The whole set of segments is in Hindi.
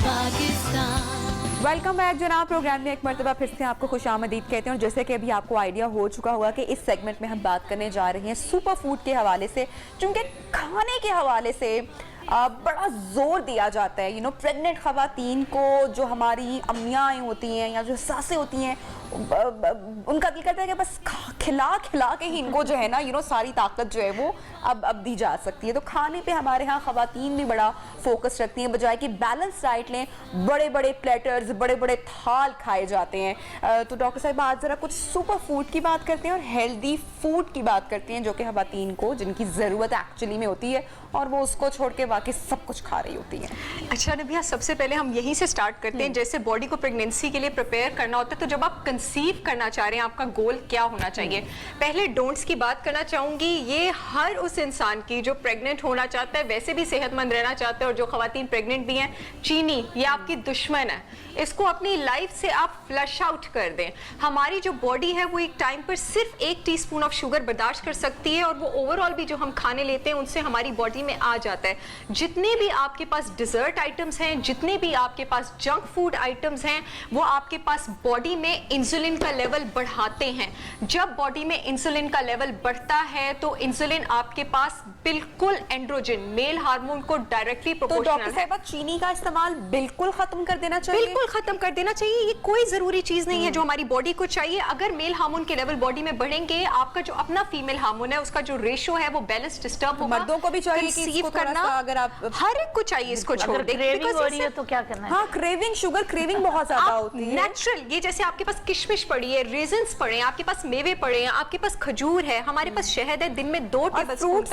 वेलकम बैक जनाब। प्रोग्राम में एक मरतबा फिर से आपको खुशामदीद कहते हैं। और जैसे कि अभी आपको आइडिया हो चुका होगा कि इस सेगमेंट में हम बात करने जा रहे हैं सुपर फूड के हवाले से, क्योंकि खाने के हवाले से बड़ा जोर दिया जाता है। प्रेग्नेंट खवातीन को जो हमारी अम्मियाँ होती हैं या जो सासें होती हैं, उनका दिल करता है कि बस खिला खिला के ही इनको जो है ना सारी ताकत जो है वो अब दी जा सकती है। तो खाने पे हमारे यहाँ खवातीन भी बड़ा फोकस रखती हैं, बजाय कि बैलेंस डाइट लें। बड़े बड़े प्लेटर्स, बड़े बड़े थाल खाए जाते हैं। तो डॉक्टर साहब आज ज़रा कुछ सुपर फूड की बात करते हैं और हेल्दी फूड की बात करते हैं, जो कि खवातीन को जिनकी ज़रूरत एक्चुअली में होती है और वो उसको छोड़ के बाकी सब कुछ खा रही होती है। अच्छा नबिया, सबसे पहले हम यहीं से स्टार्ट करते हैं। जैसे बॉडी को प्रेगनेंसी के लिए प्रिपेयर करना होता है, तो जब आप कंसीव करना चाह रहे हैं आपका गोल क्या होना चाहिए? पहले डोंट्स की बात करना चाहूंगी। ये हर उस इंसान की जो प्रेग्नेंट होना चाहता है, वैसे भी सेहतमंद रहना चाहता है, और जो खवातीन प्रेग्नेंट भी हैं, चीनी ये आपकी दुश्मन है। इसको अपनी लाइफ से आप फ्लश आउट कर दें। हमारी जो बॉडी है वो एक टाइम पर सिर्फ 1 टीस्पून ऑफ शुगर बर्दाश्त कर सकती है, और वो ओवरऑल भी जो हम खाने लेते हैं उनसे हमारी बॉडी में आ जाता है। जितने भी आपके पास डिजर्ट आइटम्स हैं, जितने भी आपके पास जंक फूड आइटम्स हैं, वो आपके पास बॉडी में इंसुलिन का लेवल बढ़ाते हैं। जब बॉडी में इंसुलिन का लेवल बढ़ता है तो इंसुलिन आपके पास बिल्कुल एंड्रोजन मेल हार्मोन को डायरेक्टली प्रोपोर्शनल है। तो डॉक्टर साहब चीनी का इस्तेमाल बिल्कुल खत्म कर देना चाहिए? बिल्कुल खत्म कर देना चाहिए। ये कोई जरूरी चीज नहीं है जो हमारी बॉडी को चाहिए। अगर मेल हार्मोन के लेवल बॉडी में बढ़ेंगे, आपका जो अपना फीमेल हार्मोन है उसका जो रेशो है वो बैलेंस डिस्टर्ब होगा। मर्दों को भी चाहिए कि इसको करना, अगर आप हर एक को चाहिए इसको छोड़ दें। क्रेविंग हो रही है तो क्या करना है? हाँ, क्रेविंग, शुगर क्रेविंग बहुत ज्यादा होती है। नेचुरल, ये जैसे आपके पास किशमिश पड़ी है, रेजिन्स पड़े हैं, आपके पास मेवे पड़े हैं, आपके पास खजूर है, हमारे पास शहद है, दिन में 2 टेबलस्पून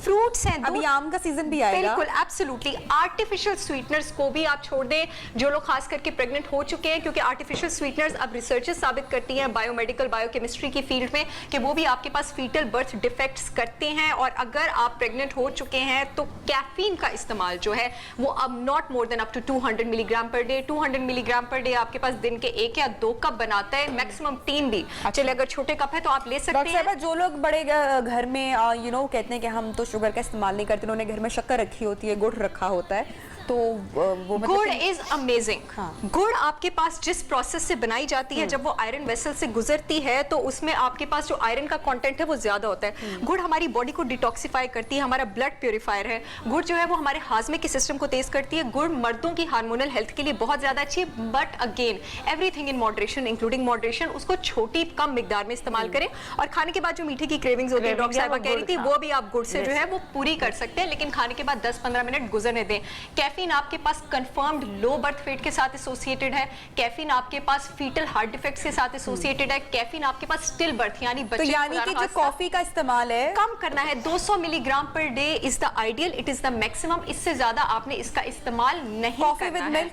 फ्रूट्स हैं। अभी आम का सीजन भी आएगा। बिल्कुल, एब्सोल्युटली। आर्टिफिशियल स्वीटनर्स को भी आप छोड़ दें। जो लोग खास करके प्रेग्नेंट हो चुके हैं, क्योंकि आर्टिफिशियल स्वीटनर्स अब रिसर्चेस साबित करती हैं बायोमेडिकल बायोकेमिस्ट्री की फील्ड में कि वो भी आपके पास फीटल बर्थ डिफेक्ट्स करते हैं। और अगर आप प्रेग्नेंट हो चुके हैं तो कैफीन का इस्तेमाल जो है वो अब not more than up to 200 milligram per day. 200 milligram per day आपके पास दिन के 1 या 2 कप बनाता है, मैक्सिमम 3 भी। चलिए अगर छोटे कप है तो आप ले सकते हैं। जो लोग बड़े घर में कहते हैं कि हम तो शुगर का इस्तेमाल नहीं करते, उन्होंने घर में शक्कर रखी होती है, गुड़ रखा होता है, तो वो गुड़ इज अमेजिंग। गुड़ आपके पास जिस प्रोसेस से बनाई जाती है, जब वो आयरन वेसल से गुजरती है तो उसमें आपके पास जो आयरन का कंटेंट है वो ज्यादा होता है। गुड़ हमारी बॉडी को डिटॉक्सिफाई करती है, हमारा ब्लड प्योरीफायर है। गुड़ जो है वो हमारे हाजमे के सिस्टम को तेज करती है। गुड़ मर्दों की हार्मोनल हेल्थ के लिए बहुत ज्यादा अच्छी है, but again everything in moderation, including moderation. उसको छोटी कम मिकदार में इस्तेमाल करें। और खाने के बाद जो मीठे की क्रेविंग्स होती है, डॉक्टर साहब कह रही थी, वो भी आप गुड़ से जो है वो पूरी कर सकते हैं, लेकिन खाने के बाद 10-15 मिनट गुजरने दें। कैफीन आपके पास कंफर्म्ड लो बर्थ वेट के साथ एसोसिएटेड है। कैफीन आपके पास फीटल हार्ट डिफेक्ट्स के साथ एसोसिएटेड है। कैफीन आपके पास स्टिल बर्थ यानी बच्चे तो यानी कि जो कॉफी का इस्तेमाल है कम करना है। 200 milligram per day is the ideal, it is the maximum. इससे ज्यादा आपने इसका इस्तेमाल नहीं करना है।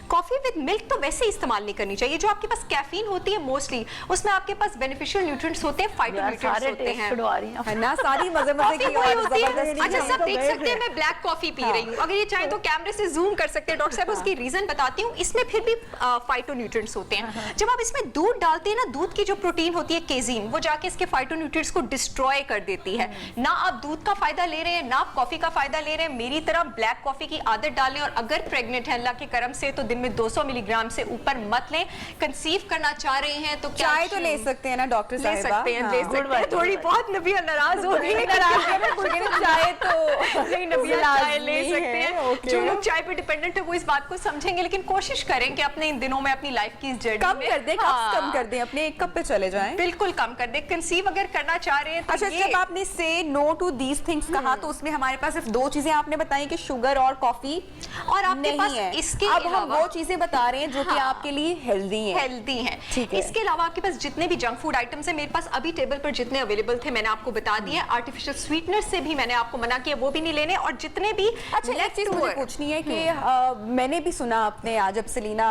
कॉफी विद मिल्क तो वैसे इस्तेमाल नहीं करनी चाहिए। जो आपके पास कैफीन होती है मोस्टली उसमें आपके पास बेनिफिशियल न्यूट्रिएंट्स होते हैं, फाइटोन्यूट्रिएंट्स होते हैं ना, सारी मजे की होती है। अच्छा सब देख सकते हैं मैं ब्लैक कॉफी पी रही हूँ, अगर ये चाहे तो कैमरे से जूम कर सकते हैं। डॉक्टर साहब उसकी रीजन बताती हूँ। इसमें फिर भी फाइटोन्यूट्रिएंट्स होते हैं। जब आप इसमें दूध डालते हैं ना, दूध की जो प्रोटीन होती है केजीन, वो जाके इसके फाइटोन्यूट्रिएंट्स को डिस्ट्रॉय कर देती है। ना आप दूध का फायदा ले रहे हैं, ना आप कॉफी का फायदा ले रहे हैं। मेरी तरह ब्लैक कॉफी की आदत डालें, और अगर प्रेग्नेंट है अल्लाह के करम से तो दिन में 200 मिलीग्राम से ऊपर मत लें। कंसीव करना चाह रहे हैं तो चाय तो ले सकते हैं ना डॉक्टर साहब? ले सकते हैं, ले सकते हैं। थोड़ी बहुत नबिया नाराज हो गई, चाय तो नहीं, नबिया चाय ले सकते हैं। जो लोग चाय पे डिपेंडेंट है वो इस बात को समझेंगे, लेकिन कोशिश करें कि अपने इन दिनों में अपनी लाइफ की जर्नी कम कर दें, कम कर दें, अपने 1 कप पे चले जाएं। बिल्कुल कम कर दें। कंसीव अगर करना चाह रहे हैं तो अच्छा, जब आपने से नो टू दीज थिंग्स कहा तो उसमें हमारे पास सिर्फ 2 चीजें आपने बताई कि शुगर और कॉफी, और आपके पास है। इसके अब हम वो चीजें बता रहे हैं जो कि आपके लिए हेल्दी हैं। इसके अलावा आपके पास जितने भी जंक फूड आइटम्स हैं, मेरे पास अभी टेबल पर जितने अवेलेबल थे मैंने आपको बता दिए। आर्टिफिशियल स्वीटनर से भी मैंने आपको मना किया, वो भी नहीं लेने। और जितने भी अच्छा, एक चीज मुझे पूछनी है कि मैंने भी सुना, आपने आज जब सेलिना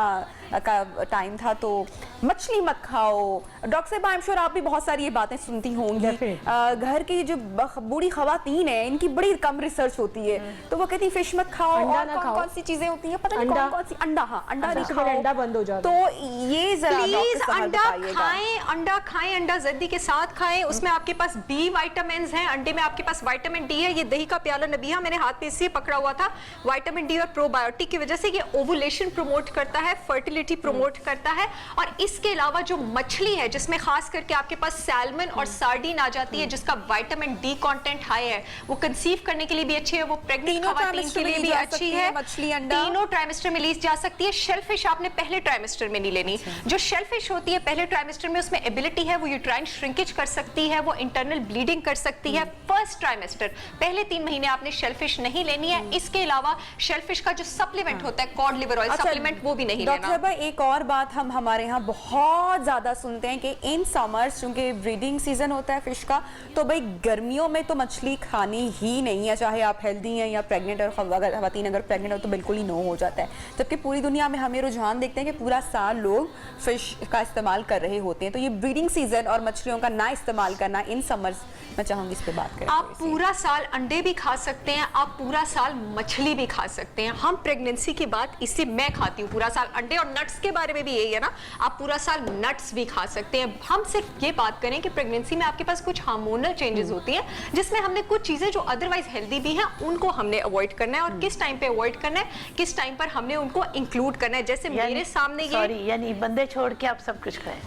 का टाइम था, तो मछली मत खाओ। डॉक्टर साहब, आई एम श्योर आप भी बहुत सारी ये बातें सुनती होंगी। घर की जो बूढ़ी खवातीन है, इनकी बड़ी कम रिसर्च होती है, तो वो कहती फिश मत खाओ, और कौन सी चीजें होती हैं पता नहीं, कौन सी, अंडा, हाँ अंडा नहीं खाओ, अंडा बंद हो जाता है। तो ये जरा प्लीज अंडा खाएं, अंडा जल्दी के साथ खाएं। उसमें आपके पास बी विटामिन्स हैं, अंडे में आपके पास विटामिन डी है। ये दही का प्याला नबिया मैंने हाथ में इसलिए पकड़ा हुआ था, विटामिन डी और प्रोबायोटिक की वजह से ये ओवुलेशन प्रमोट करता है, फर्टिलिटी प्रमोट करता है। और इसके अलावा जो मछली है, जिसमें खास करके आपके पास सैल्मन और सार्डिन आ जाती है, जिसका विटामिन डी कंटेंट हाई है, वो कंसीव करने के लिए भी अच्छी है, वो प्रेग्नेंट खवातीन के लिए भी अच्छी है। मछली अंडा तीनों ट्राइमेस्टर में ली जा सकती है। शेलफिश आपने पहले ट्राइमेस्टर में नहीं लेनी। जो शेलफिश होती है पहले ट्राइमेस्टर में, उसमें एबिलिटी है वो यूट्राइन श्रिंकेज कर सकती है, वो इंटरनल ब्लीडिंग कर सकती है। फर्स्ट ट्राइमेस्टर पहले 3 महीने आपने शेलफिश नहीं लेनी है। इसके अलावा शेलफिश का जो सप्लीमेंट होता है, कॉड लिवर ऑयल सप्लीमेंट, वो भी नहीं लेना। डॉक्टर साहब, एक और बात हम हमारे यहाँ बहुत ज्यादा सुनते हैं कि इन समर्स, क्योंकि ब्रीडिंग सीजन होता है फिश का, तो भाई गर्मियों में तो मछली खानी ही नहीं है, चाहे आप हेल्दी हैं या प्रेग्नेंट, और अगर खवातीन अगर प्रेग्नेंट हो तो बिल्कुल ही नो हो जाता है। जबकि पूरी दुनिया में हमें रुझान देखते हैं कि पूरा साल लोग फिश का इस्तेमाल कर रहे होते हैं। तो ये ब्रीडिंग सीजन और मछलियों का ना इस्तेमाल करना इन समर्स, मैं चाहूंगी इस पे बात करें। आप पूरा साल अंडे भी खा सकते हैं, आप पूरा साल मछली भी खा सकते हैं। हम प्रेगनेंसी की बात, इससे मैं खाती हूँ पूरा साल अंडे, और नट्स के बारे में भी यही है ना, आप पूरा साल नट्स भी खा सकते हैं। हम सिर्फ ये बात करें कि प्रेगनेंसी में आपके पास कुछ हार्मोनल चेंजेस होती हैं, जिसमें हमने कुछ चीजें जो अदरवाइज हेल्दी भी हैं उनको हमने अवॉइड करना है, और किस टाइम पे अवॉइड करना है, किस टाइम पर हमने उनको इंक्लूड करना है। जैसे मेरे सामने ये, यानी बंदे छोड़ के आप सब कुछ खाएं।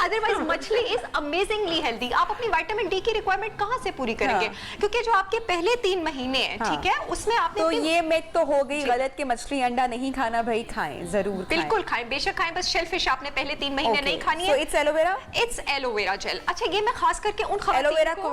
अदरवाइज मछली इज अमेजिंगली हेल्दी। आप अपनी विटामिन डी की रिक्वायरमेंट कहां से पूरी करेंगे? क्योंकि जो आपके पहले 3 महीने हैं, ठीक है, उसमें आपने तो ये मिथ तो हो गई गलत कि मछली अंडा नहीं खाना। भाई खाएं, जरूर बिल्कुल खाएं, बेशक खाएं, बस शेलफिश आपने पहले 3 महीने नहीं खानी है। It's aloe vera, it's aloe vera gel. अच्छा, ये मैं खास करके उन खवातीन एलोवेरा को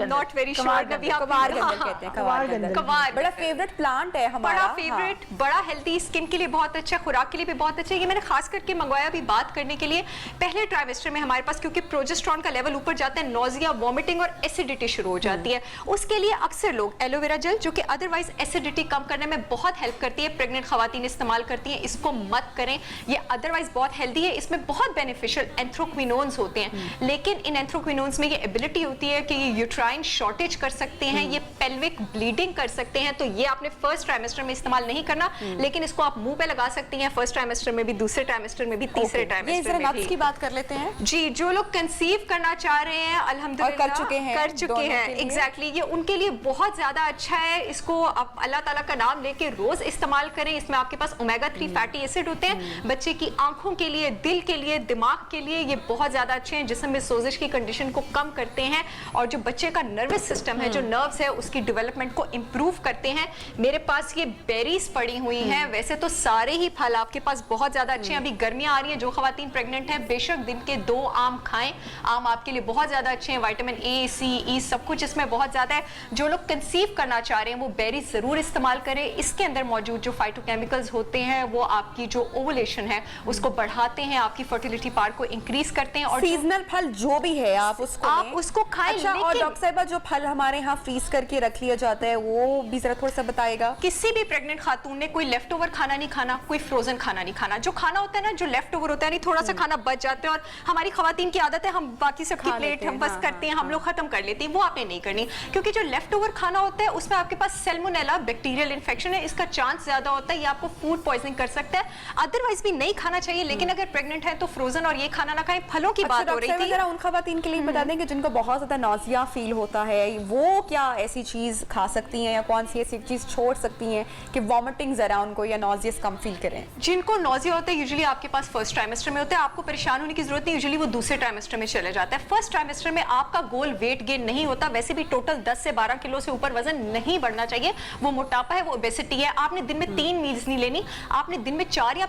नॉट वेरी श्योर नबी, आप कवारगंदल कहते हैं, कवारगंदल बड़ा फेवरेट प्लांट है हमारा, बड़ा फेवरेट, बड़ा हेल्दी, स्किन के लिए बहुत अच्छा, खुराक के लिए भी बहुत अच्छा। ये मैंने खास करके मंगवाया भी बात करने के लिए। पहले ट्राइमेस्टर में हमारे पास क्योंकि प्रोजेस्टेरॉन का लेवल ऊपर जाता है, नोजिया, वॉमिटिंग और एसिडिटी शुरू हो जाती है। उसके लिए अक्सर लोग एलोवेरा जेल, जो कि अदरवाइज एसिडिटी कम करने में बहुत हेल्प करती है, प्रेग्नेंट खवातीन इस्तेमाल करती हैं। इसको मत करें, ये अदरवाइज बहुत हेल्दी है। इसमें बहुत बेनिफिशियल एंथ्रोक्विनोन्स होते हैं, लेकिन इन एंथ्रोक्विनोन्स में ये एबिलिटी होती है कि ये यूट्राइन शॉर्टेज कर सकते हैं, ये पेल्विक ब्लीडिंग कर सकते हैं। तो ये आपने फर्स्ट ट्राइमेस्टर में इस्तेमाल नहीं करना, लेकिन इसको आप मुंह पे लगा सकती हैं फर्स्ट ट्राइमेस्टर में भी, दूसरे ट्राइमेस्टर में भी, तीसरे ट्राइमेस्टर में भी। की बात कर लेते हैं जी, जो लोग कंसीव करना चाह रहे हैं अल्हम्दुलिल्लाह कर चुके हैं एग्जैक्टली, ये उनके लिए बहुत ज्यादा अच्छा है। इसको आप अल्लाह ताला का नाम लेके रोज इस्तेमाल करें। इसमें आपके पास ओमेगा 3 फैटी एसिड होते हैं, बच्चे की आंखों के लिए, दिल के लिए, दिमाग के लिए ये बहुत ज्यादा अच्छे हैं। जिस्म में सोजिश की कंडीशन को कम करते हैं, और जो बच्चे का नर्वस सिस्टम है, जो नर्व्स है, उसकी डेवलपमेंट को इंप्रूव करते हैं। मेरे पास ये बेरीज पड़ी हुई हैं। वैसे तो सारे ही फल आपके पास बहुत ज्यादा अच्छे हैं। अभी गर्मियां आ रही हैं, जो खवातीन प्रेग्नेंट हैं बेशक दिन के 2 आम खाएं। आम आपके लिए बहुत ज्यादा अच्छे हैं, विटामिन ए, सी, ई सब कुछ इसमें बहुत ज्यादा है। जो लोग कंसीव करना चाह रहे हैं वो बेरीज जरूर इस्तेमाल करें। इसके अंदर मौजूद जो फाइटोकेमिकल्स होते हैं वो आपकी जो ओवुलेशन है उसको बढ़ाते हैं, आपकी फर्टिलिटी पावर को इंक्रीज करते हैं। और सीजनल फल जो भी है आप उसको खाएं। अच्छा, और डॉक्टर साहिबा, जो फल हमारे यहाँ फ्रीज करके रख लिया जाता है वो भी जरा थोड़ा सा बताएगा। किसी भी प्रेग्नेंट खातून ने कोई लेफ्ट ओवर खाना नहीं खाना, कोई फ्रोजन खाना नहीं खाना। जो खाना होता है ना, जो लेफ्ट ओवर होता है, नहीं थोड़ा सा खाना बच जाता है, और हमारी खवातीन की आदत है हम बाकी सबकी प्लेट हम बस करते हैं, हम लोग खत्म कर लेते हैं। वो आपने नहीं करनी, क्योंकि जो लेफ्ट ओवर खाना होता है उसमें आपके पास सैल्मोनेला बैक्टीरियल इन्फेक्शन है, इसका चांस ज्यादा होता है, ये आपको फूड पॉइजनिंग कर सकता है। अदरवाइज भी नहीं खाना चाहिए, लेकिन अगर प्रेग्नेंट है तो फ्रोजन और ये खाना ना खाएं। फलों की बात हो रही थी, जरा उन खवातीन के लिए बता दें कि जिनको बहुत ज्यादा नौजिया फील होता है, वो क्या ऐसी चीज खा सकती हैं या कौन सी ऐसी चीज छोड़ सकती हैं कि वॉमिटिंग जरा उनको या नौजियस कम फील करें? जिनको नौजिया होता है यूजुअली आपके पास फर्स्ट ट्राइमेस्टर में होता है, आपको परेशान होने की जरूरत नहीं, यूजुअली वो दूसरे ट्राइमेस्टर में चले जाता है। फर्स्ट ट्राइमेस्टर में आपका गोल वेट गेन नहीं होता। वैसे भी टोटल 10 से 12 किलो से ऊपर वजन नहीं बढ़ना चाहिए, वो मोटापा है, वो ओबेसिटी है। आपने दिन में 3 मील्स नहीं लेनी, आपने दिन में 4 या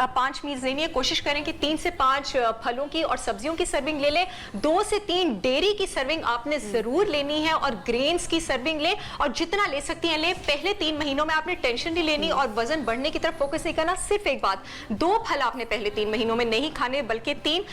5 मील्स लेनी है। कोशिश करें कि 3 से 5 फलों की और सब्जियों की सर्विंग ले लें, 2 से 3 डेयरी की सर्विंग आपने जरूर लेनी है, और ग्रेन्स की सर्विंग लें, और जितना ले सकती हैं लें। पहले 3 महीनों में आपने टेंशन नहीं लेनी और वजन बढ़ने की तरफ फोकस नहीं करना। सिर्फ एक बात, 2 फल आपने पहले 3 महीनों में नहीं नहीं खाने बल्कि 3।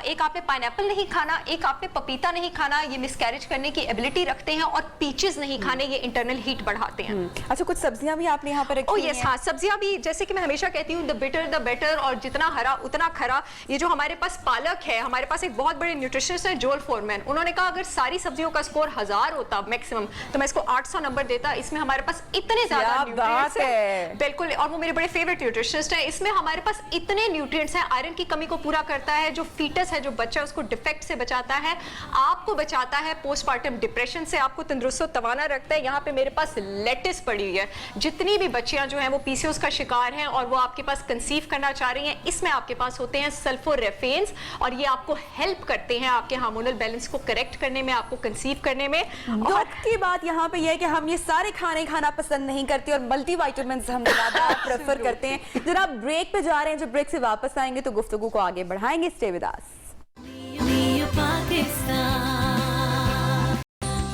एक आपने पाइनएप्पल नहीं खाना, एक आपने पपीता नहीं खाना, ये मिसकैरेज करने की एबिलिटी रखते हैं, और पीचेस नहीं खाने, ये इंटरनल हीट बढ़ाते हैं। अच्छा, कुछ सब्जियां भी आपने यहाँ पर रखी ओह हुई यस, हैं। हाँ, सब्जियां भी, जैसे कि मैं हमेशा कहती हूँ, द बिटर द बेटर, और जितना हरा उतना खरा। ये जो हमारे पास पालक है, हमारे पास एक बहुत बड़े न्यूट्रिशनिस्ट है जोल फोरमैन, उन्होंने कहा अगर सारी सब्जियों का स्कोर 1000 होता मैक्सिमम, तो मैं इसको 800 नंबर देता। इसमें हमारे पास इतने ज्यादा क्या न्यूट्रिएंट्स बात हैं, है। बिल्कुल, और वो मेरे बड़े फेवरेट न्यूट्रिशनिस्ट है। इसमें हमारे पास इतने न्यूट्रिएंट्स हैं, आयरन की कमी को पूरा करता है, जो फीटस है, जो बच्चा, उसको डिफेक्ट से बचाता है, आपको बचाता है पोस्टपार्टम डिप्रेशन से, आपको तंदुरुस्त और तवाना रखता है। यहाँ पे मेरे पास लेटिस पड़ी हुई है। जितनी भी बच्चियां जो हैं वो पीसीओएस का शिकार हैं और वो आपके पास कंसीव करना चाह रही हैं, इसमें आपके पास होते हैं सल्फोरेफेन्स, और ये आपको हेल्प करते हैं आपके हार्मोनल बैलेंस को करेक्ट करने में, आपको कंसीव करने में। और दुख की बात यहाँ पे यह है कि हम ये सारे खाने खाना पसंद नहीं करते और मल्टीविटामिन हम ज्यादा प्रेफर करते हैं। जरा आप ब्रेक पे जा रहे हैं, जब ब्रेक से वापस आएंगे तो गुफ्तगू को आगे बढ़ाएंगे। Stay with us.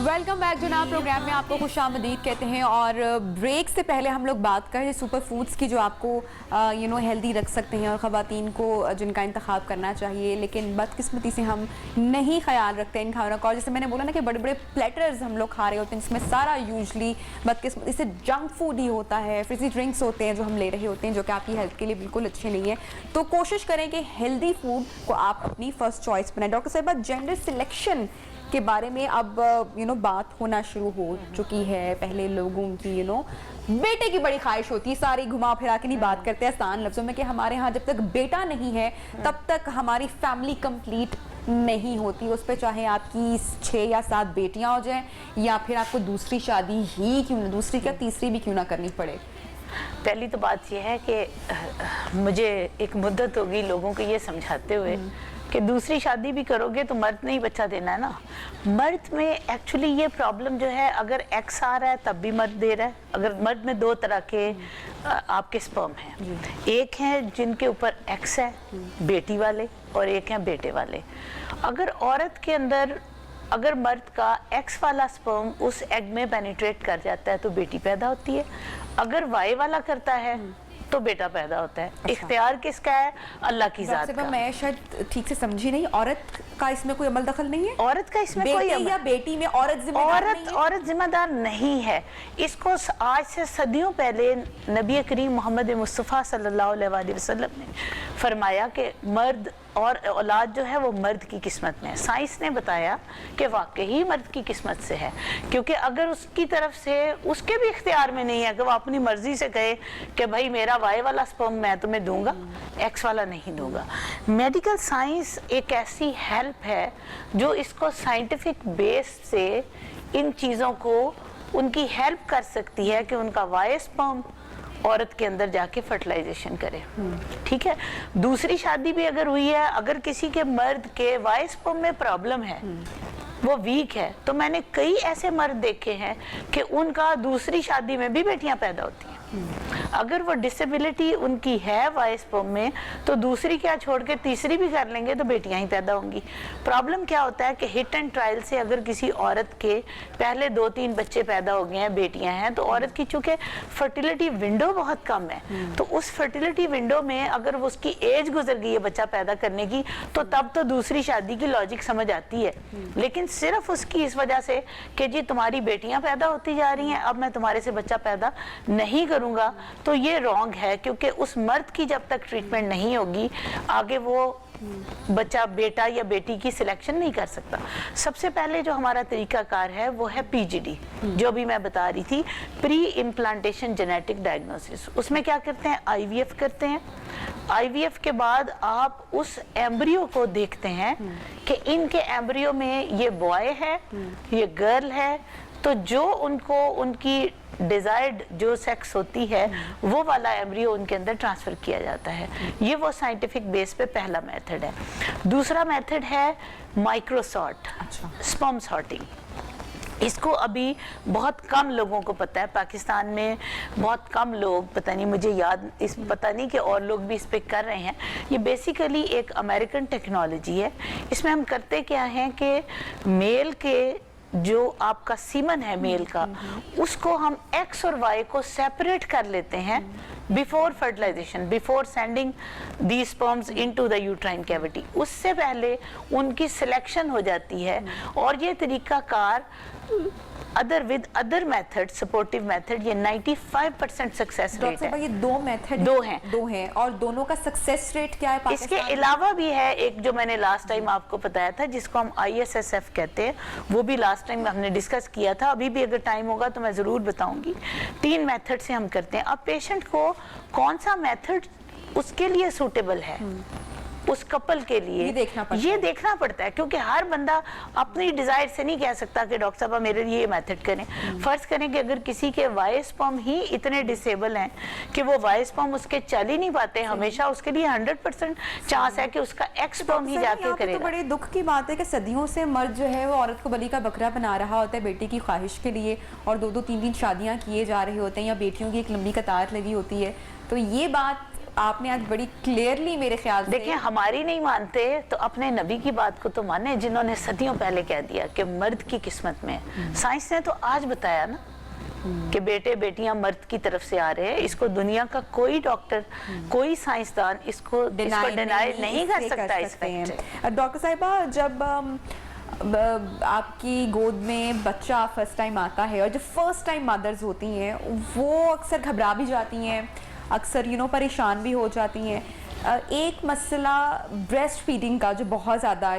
Welcome back जनाब, प्रोग्राम में आपको खुशामदीद कहते हैं। और ब्रेक से पहले हम लोग बात कर रहे हैं सुपर फूड्स की, जो आपको हेल्दी रख सकते हैं और ख़वातीन को जिनका इंतखाब करना चाहिए, लेकिन बदकिस्मती से हम नहीं ख्याल रखते इन खानों का। और जैसे मैंने बोला ना कि बड़े बड़े प्लेटर्स हम लोग खा रहे होते हैं, जिसमें सारा यूजली बदकिस्मती से जंक फूड ही होता है, फ्रिजी ड्रिंक्स होते हैं जो हम ले रहे होते हैं, जो कि आपकी हेल्थ के लिए बिल्कुल अच्छे नहीं है। तो कोशिश करें कि हेल्दी फूड को आप अपनी फर्स्ट चॉइस बनाएं। डॉक्टर साहिबा, जेंडर सिलेक्शन के बारे में अब बात होना शुरू हो चुकी है। पहले लोगों की बेटे की बड़ी ख्वाहिश होती है, सारी घुमा फिरा के नहीं बात करते आसान लफ्जों में, कि हमारे यहाँ जब तक बेटा नहीं है तब तक हमारी फैमिली कंप्लीट नहीं होती। उस पर चाहे आपकी 6 या 7 बेटियां हो जाएं, या फिर आपको दूसरी शादी ही क्यों ना, दूसरी क्या तीसरी भी क्यों ना करनी पड़े। पहली तो बात यह है कि मुझे एक मुद्दत होगी लोगों को ये समझाते हुए कि दूसरी शादी भी करोगे तो मर्द नहीं बच्चा देना है ना। मर्द में एक्चुअली ये प्रॉब्लम जो है, अगर एक्स आ रहा है तब भी मर्द दे रहा है। अगर मर्द में 2 तरह के आपके स्पर्म हैं, एक है जिनके ऊपर एक्स है बेटी वाले, और एक है बेटे वाले। अगर औरत के अंदर अगर मर्द का एक्स वाला स्पर्म उस एग में पेनिट्रेट कर जाता है तो बेटी पैदा होती है, अगर वाई वाला करता है तो बेटा पैदा होता है। अच्छा। इख्तियार किसका है? अल्लाह की जात का। मैं शायद ठीक से समझी नहीं, औरत का इसमें कोई अमल दखल नहीं है? औरत का इसमें कोई बेटे या बेटी में औरत जिम्मेदार नहीं है? औरत जिम्मेदार नहीं है। इसको आज से सदियों पहले नबी करीम मोहम्मद मुस्तफ़ा सल्लल्लाहु अलैहि वसल्लम ने फरमाया कि मर्द और औलाद जो है वो मर्द की किस्मत में है। साइंस ने बताया कि वाकई मर्द की किस्मत से है, क्योंकि अगर उसकी तरफ से उसके भी इख्तियार में नहीं है कि वो अपनी मर्जी से कहे कि भाई मेरा वाई वाला स्पर्म मैं तुम्हें दूंगा, एक्स वाला नहीं दूंगा। मेडिकल साइंस एक ऐसी हेल्प है जो इसको साइंटिफिक बेस से इन चीज़ों को उनकी हेल्प कर सकती है कि उनका वाई स्पर्म औरत के अंदर जाके फर्टिलाइजेशन करे। ठीक है, दूसरी शादी भी अगर हुई है, अगर किसी के मर्द के वाई स्पर्म में प्रॉब्लम है, वो वीक है, तो मैंने कई ऐसे मर्द देखे हैं कि उनका दूसरी शादी में भी बेटियां पैदा होती हैं। अगर वो डिसेबिलिटी उनकी है वाई स्पर्म में, तो दूसरी क्या छोड़ के तीसरी भी कर लेंगे तो बेटियां ही पैदा होंगी। प्रॉब्लम क्या होता है कि हिट एंड ट्रायल से अगर किसी औरत के पहले 2-3 बच्चे पैदा हो गए हैं, बेटियां हैं, तो औरत की चूंकि फर्टिलिटी विंडो बहुत कम है, तो उस फर्टिलिटी विंडो में अगर वो उसकी एज गुजर गई है बच्चा पैदा करने की, तो तब तो दूसरी शादी की लॉजिक समझ आती है। लेकिन सिर्फ उसकी इस वजह से कि जी तुम्हारी बेटियां पैदा होती जा रही हैं, अब मैं तुम्हारे से बच्चा पैदा नहीं करूंगा, तो ये रॉन्ग है। क्योंकि उस मर्द की जब तक ट्रीटमेंट नहीं होगी, आगे वो बच्चा बेटा या बेटी की सिलेक्शन नहीं कर सकता। सबसे पहले जो हमारा तरीकाकार है वो है पीजीडी, जो भी मैं बता रही थी, प्री इम्प्लांटेशन जेनेटिक डायग्नोसिस। उसमें क्या करते हैं? आईवीएफ करते हैं। आईवीएफ के बाद आप उस एम्ब्रियो को देखते हैं कि इनके एम्ब्रियो में ये बॉय है, ये गर्ल है, तो जो उनको उनकी डिजायर्ड जो सेक्स होती है वो वाला एम्ब्रियो उनके अंदर ट्रांसफर किया जाता है। ये वो साइंटिफिक बेस पे पहला मेथड है। दूसरा मेथड है माइक्रोसॉर्ट, स्पर्म सॉर्टिंग। इसको अभी बहुत कम लोगों को पता है, पाकिस्तान में बहुत कम लोग, पता नहीं मुझे याद इस पता नहीं कि और लोग भी इस पे कर रहे हैं। ये बेसिकली एक अमेरिकन टेक्नोलॉजी है। इसमें हम करते क्या हैं कि मेल के जो आपका सीमन है मेल का, उसको हम एक्स और वाई को सेपरेट कर लेते हैं before fertilization, before sending the sperms into the uterine cavity, उससे पहले उनकी सिलेक्शन हो जाती है। और ये तरीकाकार अदर मेथड, सपोर्टिव मेथड, ये 95% सक्सेस रेट डॉक्टर साहब है। ये दो हैं और दोनों का सक्सेस रेट क्या है इसके पाकिस्तान में? अलावा भी है एक जो मैंने लास्ट टाइम आपको बताया था, जिसको हम ISSF कहते हैं, वो भी लास्ट टाइम हमने डिस्कस किया था। अभी भी अगर टाइम होगा तो मैं ज़रूर बताऊंगी। 3 मेथड से हम करते हैं। अब पेशेंट को कौन सा मेथड उसके लिए सूटेबल है, उस कपल के लिए ये देखना पड़ता है, क्योंकि हर बंदा अपनी डिजायर से नहीं कह सकता कि डॉक्टर साहब मेरे लिए ये मेथड करें। फर्ज करें कि अगर किसी के वाई स्पर्म ही इतने डिसेबल हैं कि वो वाई स्पर्म उसके चल ही नहीं पाते, हमेशा उसके लिए 100% चांस है कि उसका एक्स स्पर्म ही जाके करेगा। तो बड़े दुख की बात है कि सदियों से मर्द जो है वो औरत को बलि का बकरा बना रहा होता है बेटी की ख्वाहिश के लिए, और 2-2 3-3 शादियां किए जा रहे होते हैं, या बेटियों की एक लंबी कतार लगी होती है। तो ये बात आपने आज बड़ी क्लियरली मेरे ख्याल से, देखिए हमारी नहीं मानते तो अपने नबी की बात को तो माने, जिन्होंने सदियों पहले कह दिया कि मर्द की किस्मत में। साइंस ने तो आज बताया ना कि बेटे बेटियां मर्द की तरफ से आ रहे हैं। इसको दुनिया का कोई डॉक्टर, कोई साइंसदान इसको डिनाई नहीं कर सकता इस फैक्ट से। डॉक्टर साहिबा, जब आपकी गोद में बच्चा फर्स्ट टाइम आता है, और जो फर्स्ट टाइम मदर्स होती हैं वो अक्सर घबरा भी जाती हैं, अक्सर परेशान भी हो जाती हैं। एक मसला ब्रेस्ट फीडिंग का जो बहुत ज़्यादा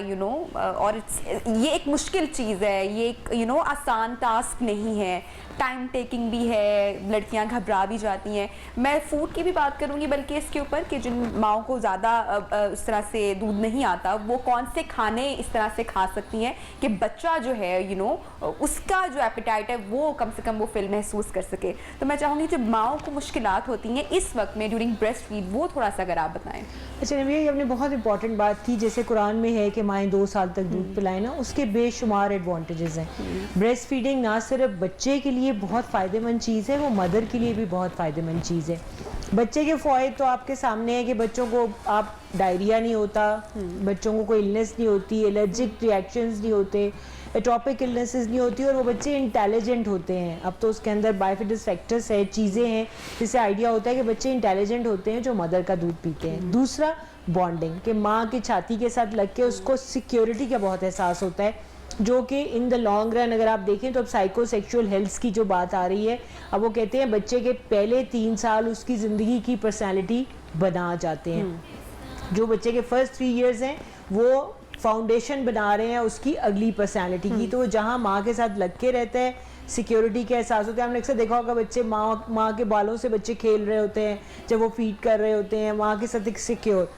और ये एक मुश्किल चीज़ है, ये एक आसान टास्क नहीं है, टाइम टेकिंग भी है, लड़कियां घबरा भी जाती हैं। मैं फूड की भी बात करूंगी बल्कि इसके ऊपर कि जिन माओं को ज़्यादा इस तरह से दूध नहीं आता, वो कौन से खाने इस तरह से खा सकती हैं कि बच्चा जो है उसका जो एपेटाइट है वो कम से कम वो फील महसूस कर सके। तो मैं चाहूँगी जब माओं को मुश्किलात होती हैं इस वक्त में ड्यूरिंग ब्रेस्ट फीड, वो थोड़ा सा अगर आप बताएं। अच्छा नबी, ये आपने बहुत इंपॉर्टेंट बात की। जैसे कुरान में है कि माएँ 2 साल तक दूध पिलाएं ना, उसके बेशुमार एडवांटेजेस हैं। ब्रेस्ट फीडिंग ना सिर्फ बच्चे के लिए बहुत फ़ायदेमंद चीज़ है, वो मदर के लिए भी बहुत फ़ायदेमंद चीज़ है। बच्चे के फ़ायदे तो आपके सामने है कि बच्चों को आप डायरिया नहीं होता, बच्चों को कोई इलनेस नहीं होती, एलर्जिक रिएक्शंस नहीं होते, एटॉपिक इलनेसेस नहीं होती, और वो बच्चे इंटेलिजेंट होते हैं। अब तो उसके अंदर बायोफिजिक्स फैक्टर्स है, चीज़ें हैं जिससे आइडिया होता है कि बच्चे इंटेलिजेंट होते हैं जो मदर का दूध पीते हैं। दूसरा बॉन्डिंग, कि माँ की छाती के साथ लग के उसको सिक्योरिटी का बहुत एहसास होता है, जो कि इन द लॉन्ग रन अगर आप देखें तो अब साइकोसेक्सुअल हेल्थ की जो बात आ रही है, अब वो कहते हैं बच्चे के पहले 3 साल उसकी ज़िंदगी की पर्सनैलिटी बना जाते हैं। जो बच्चे के फर्स्ट 3 इयर्स हैं वो फाउंडेशन बना रहे हैं उसकी अगली पर्सनैलिटी की। तो वो जहाँ माँ के साथ लग के रहता है, सिक्योरिटी का एहसास होता है। हमने अक्सर देखा होगा बच्चे माँ के बालों से बच्चे खेल रहे होते हैं जब वो फीड कर रहे होते हैं, माँ के साथ एक सिक्योर।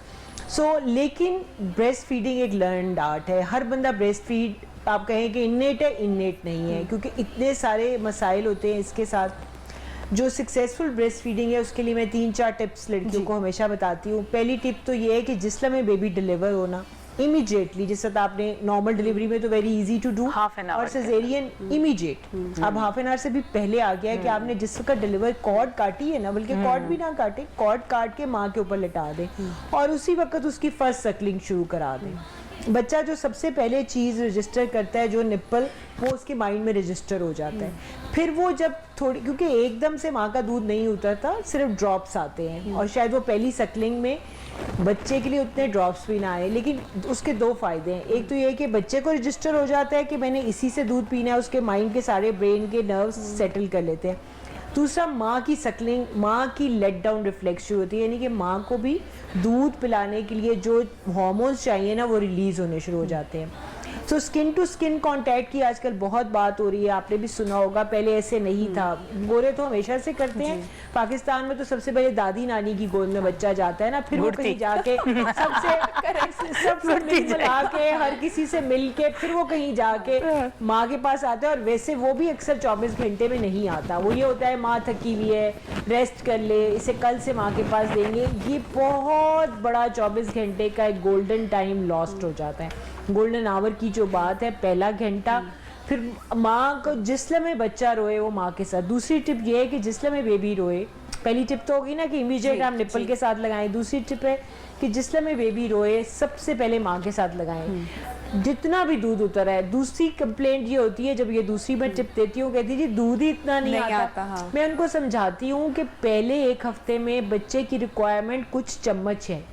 लेकिन ब्रेस्ट फीडिंग एक लर्नड आर्ट है। हर बंदा ब्रेस्ट फीड आप कहें कि इन्नेट है, इन्नेट नहीं है, क्योंकि इतने सारे मसाइल होते हैं इसके साथ। जो सक्सेसफुल ब्रेस्ट फीडिंग है उसके लिए मैं 3-4 टिप्स लड़कियों को हमेशा बताती हूँ। पहली टिप तो ये है कि जिस समय बेबी डिलीवर होना इमीडिएटली, जैसे आपने नॉर्मल डिलीवरी में तो वेरी इजी टू डू, और सिजेरियन इमीडिएट। अब हाफ एन आवर से भी पहले आ गया है कि आपने जिस वक्त डिलीवर कॉर्ड काटी है ना, बल्कि कॉर्ड भी ना काटे, कॉर्ड काट के माँ के ऊपर लिटा दें और उसी वक्त उसकी फर्स्ट सकलिंग शुरू करा दें। बच्चा जो सबसे पहले चीज़ रजिस्टर करता है, जो निप्पल, वो उसके माइंड में रजिस्टर हो जाता है। फिर वो जब थोड़ी, क्योंकि एकदम से माँ का दूध नहीं उतरता, सिर्फ ड्रॉप्स आते हैं, और शायद वो पहली सकलिंग में बच्चे के लिए उतने ड्रॉप्स भी ना आए, लेकिन उसके 2 फायदे हैं। एक तो ये कि बच्चे को रजिस्टर हो जाता है कि मैंने इसी से दूध पीना है, उसके माइंड के सारे ब्रेन के नर्व्स सेटल कर लेते हैं। दूसरा, माँ की सकलिंग, माँ की लेट डाउन रिफ्लेक्स शुरू होती है, यानी कि माँ को भी दूध पिलाने के लिए जो हार्मोन्स चाहिए ना वो रिलीज होने शुरू हो जाते हैं। So skin to skin contact की आजकल बहुत बात हो रही है, आपने भी सुना होगा, पहले ऐसे नहीं था। गोरे तो हमेशा से करते हैं, पाकिस्तान में तो सबसे पहले दादी नानी की गोद में बच्चा जाता है ना, फिर वो कहीं जाके सबसे मिला के, हर किसी से मिल के, फिर वो कहीं जाके माँ के पास आता है। और वैसे वो भी अक्सर 24 घंटे में नहीं आता, वो ये होता है माँ थकी हुई है, रेस्ट कर ले, इसे कल से माँ के पास देंगे। ये बहुत बड़ा 24 घंटे का एक गोल्डन टाइम लॉस्ट हो जाता है। गोल्डन आवर की जो बात है, पहला घंटा, फिर माँ को जिसले में बच्चा रोए वो माँ के साथ। दूसरी टिप ये है कि जिसले में बेबी रोए, पहली टिप तो होगी ना कि इमीडिएट आप निप्पल के साथ लगाएं। दूसरी टिप है कि जिसले में बेबी रोए सबसे पहले माँ के साथ लगाएं। जितना भी दूध उतर है। दूसरी कंप्लेंट ये होती है जब ये दूसरी मैं टिप देती हूँ, कहती है जी दूध ही इतना नहीं आता। हाँ। मैं उनको समझाती हूँ कि पहले एक हफ्ते में बच्चे की रिक्वायरमेंट कुछ चम्मच है,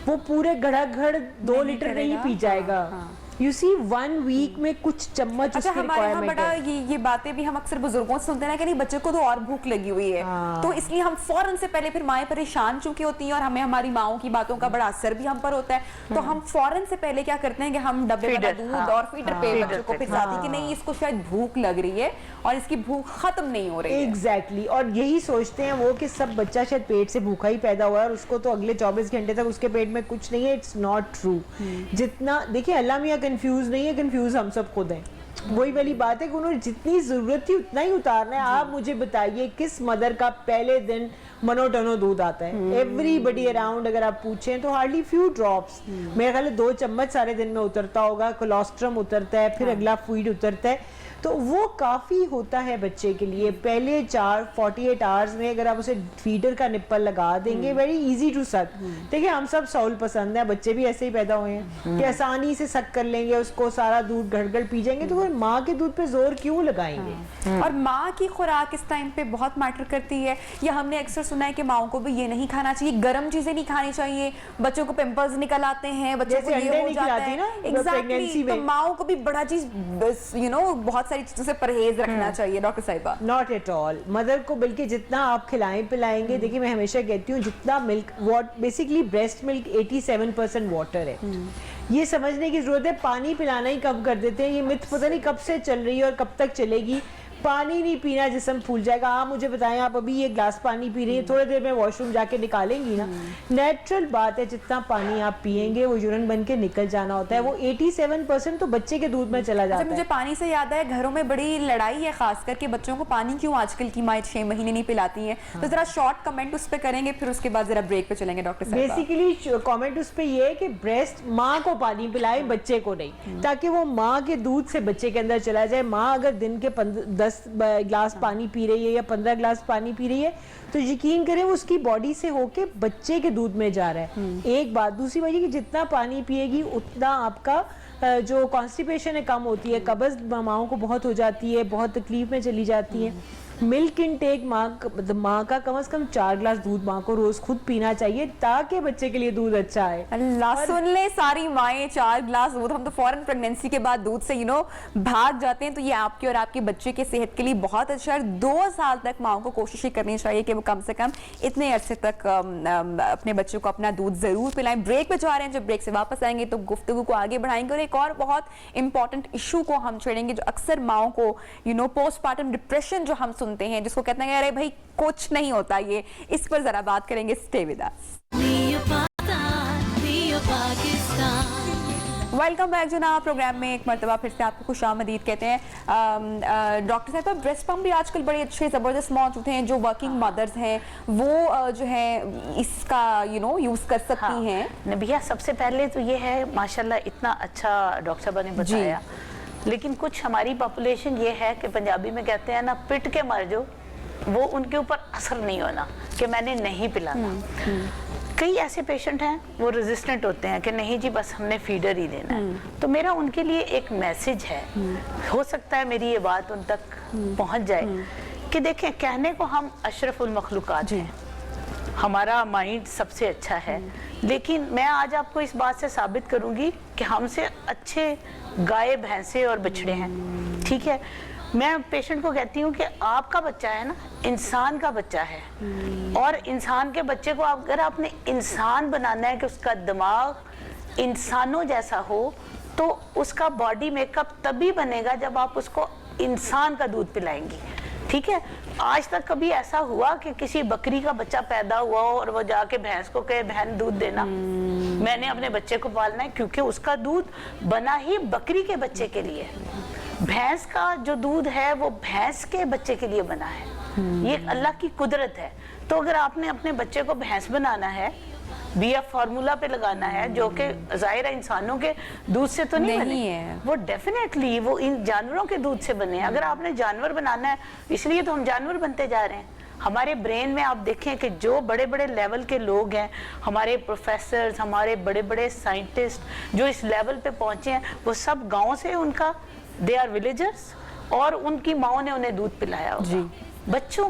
वो पूरे घड़ा-घड़ 2 लीटर नहीं पी जाएगा। यू सी 1 वीक में कुछ चम्मच अच्छा, उसकी हमारे यहाँ रिक्वायरमेंट बड़ा है। ये बातें भी हम अक्सर बुजुर्गों से सुनते हैं ना कि नहीं बच्चे को तो और भूख लगी हुई है, तो इसलिए हम फौरन से पहले, फिर माएँ परेशान चुकी होती हैं और हमें हमारी माओं की बातों का बड़ा असर भी हम पर होता है, तो हम फौरन से पहले क्या करते हैं कि हम डब्बे वाला दूध और फीडर पे बच्चों को पिलाती कि नहीं इसको शायद भूख लग रही है और इसकी भूख खत्म नहीं हो रही है। एग्जैक्टली और यही सोचते हैं वो कि सब बच्चा शायद पेट से भूखा ही पैदा हुआ है और उसको तो अगले 24 घंटे तक उसके पेट में कुछ नहीं है। It's not true. जितना देखिए अल्लाह मियां कंफ्यूज नहीं है, कंफ्यूज हम सब खुद हैं। वही वाली बात है कि उन्होंने जितनी जरूरत थी उतना ही उतारना है। आप मुझे बताइए किस मदर का पहले दिन मनोटनो दूध आता है? एवरीबडी अराउंड अगर आप पूछें तो हार्डली फ्यू ड्रॉप्स, मेरे ख्याल 2 चम्मच सारे दिन में उतरता होगा। कोलेस्ट्रम उतरता है, फिर अगला फीड उतरता है, तो वो काफ़ी होता है बच्चे के लिए। पहले 48 आवर्स में अगर आप उसे फीडर का निप्पल लगा देंगे, वेरी इजी टू सक। देखिए हम सब सहूल पसंद है, बच्चे भी ऐसे ही पैदा हुए हैं कि आसानी से सक कर लेंगे उसको, सारा दूध घड़ पी जाएंगे, तो फिर माँ के दूध पे जोर क्यों लगाएंगे? और माँ की खुराक इस टाइम पे बहुत मैटर करती है। या हमने अक्सर सुना है कि माओं को भी ये नहीं खाना चाहिए, गर्म चीजें नहीं खानी चाहिए, बच्चों को पिंपल्स निकल आते हैं, बच्चों को ये हो जाता है ना। एग्जैक्टली, तो माओं को भी बड़ा चीज बहुत सारी चीजों से परहेज रखना चाहिए डॉक्टर साहिबा। Not at all. मदर को बल्कि जितना आप खिलाएं पिलाएंगे, देखिए मैं हमेशा कहती हूँ जितना milk, basically breast milk 87% water है। ये समझने की जरूरत है, पानी पिलाना ही कम कर देते हैं। ये मिथ पता नहीं कब से चल रही है और कब तक चलेगी। पानी नहीं पीना जिस्म फूल जाएगा। आप मुझे बताएं, आप अभी ये ग्लास पानी पी रही हैं, थोड़ी देर में वॉशरूम जाके निकालेंगी ना। नेचुरल बात है, जितना पानी आप पिएंगे वो यूरिन बन के निकल जाना होता है। वो 87% तो बच्चे के दूध में चला जाता है। मुझे पानी से याद है, घरों में बड़ी लड़ाई है खास करके बच्चों को पानी क्यों आजकल की माएँ 6 महीने नहीं पिलाती हैं। तो जरा शॉर्ट कमेंट उस पर करेंगे, फिर उसके बाद जरा ब्रेक पे चलेंगे डॉक्टर साहिबा। बेसिकली कमेंट उस पे ये है कि ब्रेस्ट माँ को पानी पिलाए, बच्चे को नहीं, ताकि वो माँ के दूध से बच्चे के अंदर चला जाए। माँ अगर दिन के 10 ग्लास पानी पी रही है या 15 ग्लास पानी पी रही है, तो यकीन करें वो उसकी बॉडी से होके बच्चे के दूध में जा रहा है। एक बात। दूसरी बात ये कि जितना पानी पिएगी उतना आपका जो कॉन्स्टिपेशन है कम होती है, कब्ज माओं को बहुत हो जाती है, बहुत तकलीफ में चली जाती है। मिल्क इनटेक माँ का कम से कम 4 ग्लास दूध माँ को रोज खुद पीना चाहिए ताकि बच्चे के लिए दूध अच्छा है। अल्लाह सुन ले सारी माएँ, 4 ग्लास दूध। हम तो फौरन प्रेगनेंसी के बाद दूध से भाग जाते हैं। तो ये आपके और आपके बच्चे के सेहत के लिए बहुत अच्छा है। 2 साल तक माँ को कोशिश करनी चाहिए कि वो कम से कम इतने अरसे तक अपने बच्चों को अपना दूध जरूर पिलाएं। ब्रेक पे जा रहे हैं, जब ब्रेक से वापस आएंगे तो गुफ्तगू को आगे बढ़ाएंगे और एक और बहुत इंपॉर्टेंट इशू को हम छेड़ेंगे जो अक्सर माओं को पोस्टपार्टम डिप्रेशन जो हम सुनते हैं, जिसको कहते हैं अरे भाई कुछ नहीं होता, ये इस पर जरा बात करेंगे। Stay with us. Welcome back जनाब। प्रोग्राम में एक मरतबा फिर से आपको खुशामदीद कहते हैं। डॉक्टर साहब, ब्रेस्ट पम्प भी आजकल बड़े अच्छे ज़बरदस्त मौजूद हैं। जो वर्किंग मदर्स हैं वो जो है इसका यूज़ कर सकती हैं। नबिया, सबसे पहले तो ये है माशाल्लाह इतना अच्छा डॉक्टर साहब ने बताया, लेकिन कुछ हमारी पॉपुलेशन ये है कि पंजाबी में कहते हैं ना, पिट के मर जो, वो उनके ऊपर असर नहीं होना कि मैंने नहीं पिलाना। कई ऐसे पेशेंट हैं वो रेजिस्टेंट होते हैं कि नहीं जी बस हमने फीडर ही देना है। तो मेरा उनके लिए एक मैसेज है, हो सकता है मेरी ये बात उन तक पहुंच जाए कि देखें, कहने को हम अशरफुल मखलूकात हैं, हमारा माइंड सबसे अच्छा है, लेकिन मैं आज आपको इस बात से साबित करूंगी कि हमसे अच्छे गाय, भैंसे और बछड़े हैं। ठीक है, मैं पेशेंट को कहती हूँ कि आपका बच्चा है ना, इंसान का बच्चा है, और इंसान के बच्चे को अगर आपने इंसान बनाना है कि उसका दिमाग इंसानों जैसा हो, तो उसका बॉडी मेकअप तभी बनेगा जब आप उसको इंसान का दूध पिलाएंगी। ठीक है, आज तक कभी ऐसा हुआ कि किसी बकरी का बच्चा पैदा हुआ हो और वो जाके भैंस को कहे बहन दूध देना, मैंने अपने बच्चे को पालना है, क्योंकि उसका दूध बना ही बकरी के बच्चे के लिए। भैंस का जो दूध है वो भैंस के बच्चे के लिए बना है। ये अल्लाह की कुदरत है। तो अगर आपने अपने बच्चे को भैंस बनाना है, BF फार्मूला पे लगाना है, जो कि जाहिर है इंसानों के दूध से तो नहीं बने है, वो डेफिनेटली वो इन जानवरों के दूध से बने। अगर आपने जानवर बनाना है, इसलिए तो हम जानवर बनते जा रहे हैं। हमारे ब्रेन में आप देखें कि जो बड़े बड़े लेवल के लोग हैं, हमारे प्रोफेसर्स, हमारे बड़े बड़े साइंटिस्ट जो इस लेवल पे पहुंचे हैं, वो सब गाँव से, उनका दे आर विलेजर्स, और उनकी माओ ने उन्हें दूध पिलाया होगा। बच्चों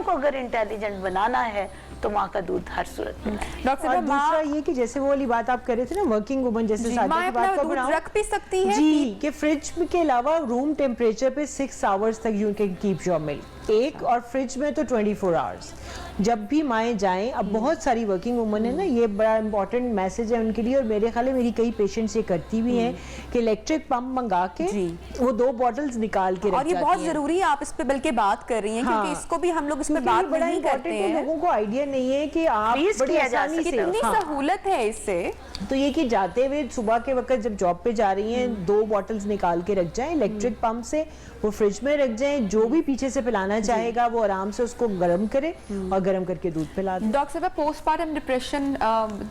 को अगर इंटेलिजेंट बनाना है तो माँ का दूध हर सूरत में। डॉक्टर और साहब, दूसरा ये कि जैसे वो वाली बात आप कर रहे थे ना, वर्किंग वुमन जैसे सादा माँ की अपना बात को दूध बढ़ाऊं, रख भी सकती है जी, कि फ्रिज के अलावा रूम टेम्परेचर पे 6 आवर्स तक you can keep your milk, एक, और फ्रिज में तो 24 आवर्स जब भी माएँ जाएं। अब बहुत सारी वर्किंग वुमन है ना, ये बड़ा इंपॉर्टेंट मैसेज है उनके लिए, और मेरे ख्याल में मेरी कई पेशेंट्स ये करती भी हैं कि इलेक्ट्रिक पंप मंगा के वो 2 बॉटल्स निकाल के रख और ये जाती बहुत हैं। जरूरी है, आप इस पे बल्कि बात कर रही हैं, क्योंकि इसको भी हम लोग इस पे क्योंकि बात ये बड़ा नहीं करते important है, हैं। लोगों को आइडिया नहीं है कि आप Freeze बड़ी किया जा आसानी से, कितनी हाँ, सहूलत है इससे। तो ये कि जाते हुए सुबह के वक्त जब जॉब पे जा रही हैं 2 बॉटल्स निकाल के रख जाएं इलेक्ट्रिक पंप से, वो फ्रिज में रख जाएं, जो भी पीछे से पिलाना चाहेगा वो आराम से उसको गर्म करे और गर्म करके दूध पिला दे। डॉक्टर साहब, पोस्टमार्टम डिप्रेशन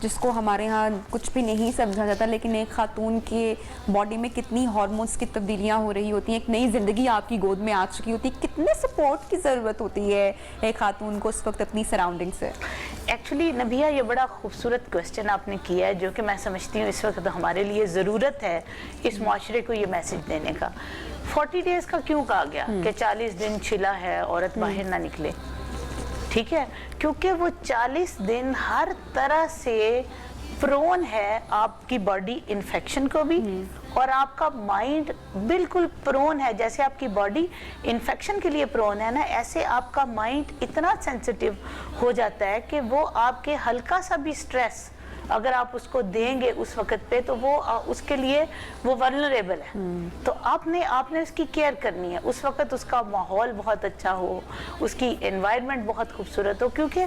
जिसको हमारे यहाँ कुछ भी नहीं समझा जाता, लेकिन एक खातून के बॉडी में कितनी हार्मोन्स की तब्दीलियाँ हो रही होती हैं, एक नई जिंदगी आपकी गोद में आ चुकी होती है, कितने सपोर्ट की ज़रूरत होती है एक खातून को उस वक्त अपनी सराउंडिंग से? एक्चुअली नबिया, ये बड़ा खूबसूरत क्वेश्चन आपने किया है, जो कि मैं समझती हूँ इस वक्त हमारे लिए ज़रूरत है इस माशरे को ये मैसेज देने का। 40 डेज का क्यों कहा गया कि 40 दिन छिला है, औरत बाहर ना निकले? ठीक है, क्योंकि वो 40 दिन हर तरह से प्रोन है आपकी बॉडी इन्फेक्शन को भी, और आपका माइंड बिल्कुल प्रोन है। जैसे आपकी बॉडी इन्फेक्शन के लिए प्रोन है ना, ऐसे आपका माइंड इतना सेंसिटिव हो जाता है कि वो आपके हल्का सा भी स्ट्रेस अगर आप उसको देंगे उस वक्त पे, तो वो उसके लिए वो वल्नरेबल है। तो आपने उसकी केयर करनी है उस वक्त, उसका माहौल बहुत अच्छा हो, उसकी एनवायरनमेंट बहुत खूबसूरत हो। क्योंकि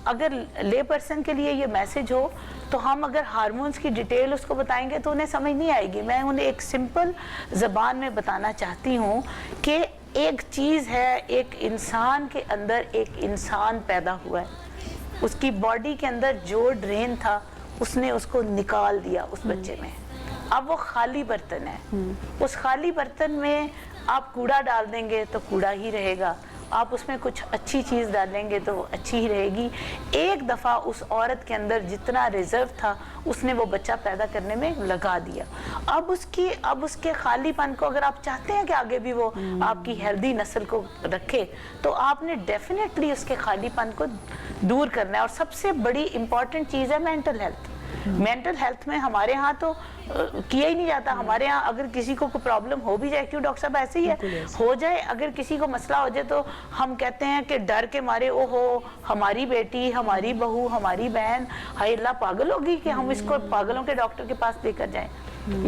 अगर ले पर्सन के लिए ये मैसेज हो, तो हम अगर हार्मोन्स की डिटेल उसको बताएंगे तो उन्हें समझ नहीं आएगी। मैं उन्हें एक सिंपल ज़बान में बताना चाहती हूँ कि एक चीज़ है, एक इंसान के अंदर एक इंसान पैदा हुआ है, उसकी बॉडी के अंदर जो ड्रेन था उसने उसको निकाल दिया उस बच्चे में। अब वो खाली बर्तन है, उस खाली बर्तन में आप कूड़ा डाल देंगे तो कूड़ा ही रहेगा, आप उसमें कुछ अच्छी चीज़ डालेंगे तो वो अच्छी ही रहेगी। एक दफ़ा उस औरत के अंदर जितना रिजर्व था उसने वो बच्चा पैदा करने में लगा दिया। अब उसके खालीपन को अगर आप चाहते हैं कि आगे भी वो आपकी हेल्दी नस्ल को रखे, तो आपने डेफिनेटली उसके खालीपन को दूर करना है। और सबसे बड़ी इम्पॉर्टेंट चीज़ है मेंटल हेल्थ। मेंटल हेल्थ में हमारे यहाँ तो किया ही नहीं जाता। हमारे यहाँ अगर किसी को कोई प्रॉब्लम हो भी जाए, क्यों डॉक्टर साहब ऐसे ही है, हो जाए, अगर किसी को मसला हो जाए तो हम कहते हैं कि डर के मारे, ओहो हमारी बेटी, हमारी बहू, हमारी बहन, हाय अल्लाह पागल होगी कि हम इसको पागलों के डॉक्टर के पास लेकर जाएं।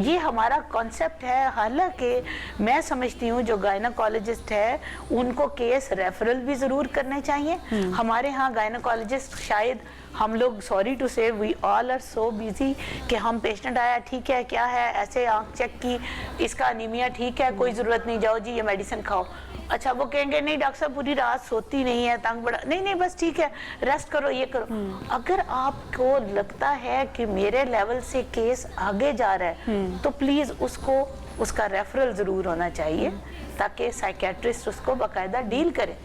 ये हमारा कॉन्सेप्ट है। हालांकि मैं समझती हूँ जो गायनोकोलॉजिस्ट है उनको केस रेफरल भी ज़रूर करने चाहिए। हमारे यहाँ गायनोकोलॉजिस्ट, शायद हम लोग, sorry to say, we all are so busy कि हम पेशेंट आया, ठीक है क्या है, ऐसे आँख चेक की, इसका अनीमिया ठीक है, कोई ज़रूरत नहीं, जाओ जी ये मेडिसिन खाओ। अच्छा, वो कहेंगे नहीं डॉक्टर साहब पूरी रात सोती नहीं है, तंग बड़ा, नहीं बस ठीक है, रेस्ट करो, ये करो। अगर आपको लगता है कि मेरे लेवल से केस आगे जा रहा है तो प्लीज उसका रेफरल जरूर होना चाहिए, ताकि साइकेट्रिस्ट उसको बाकायदा डील करे।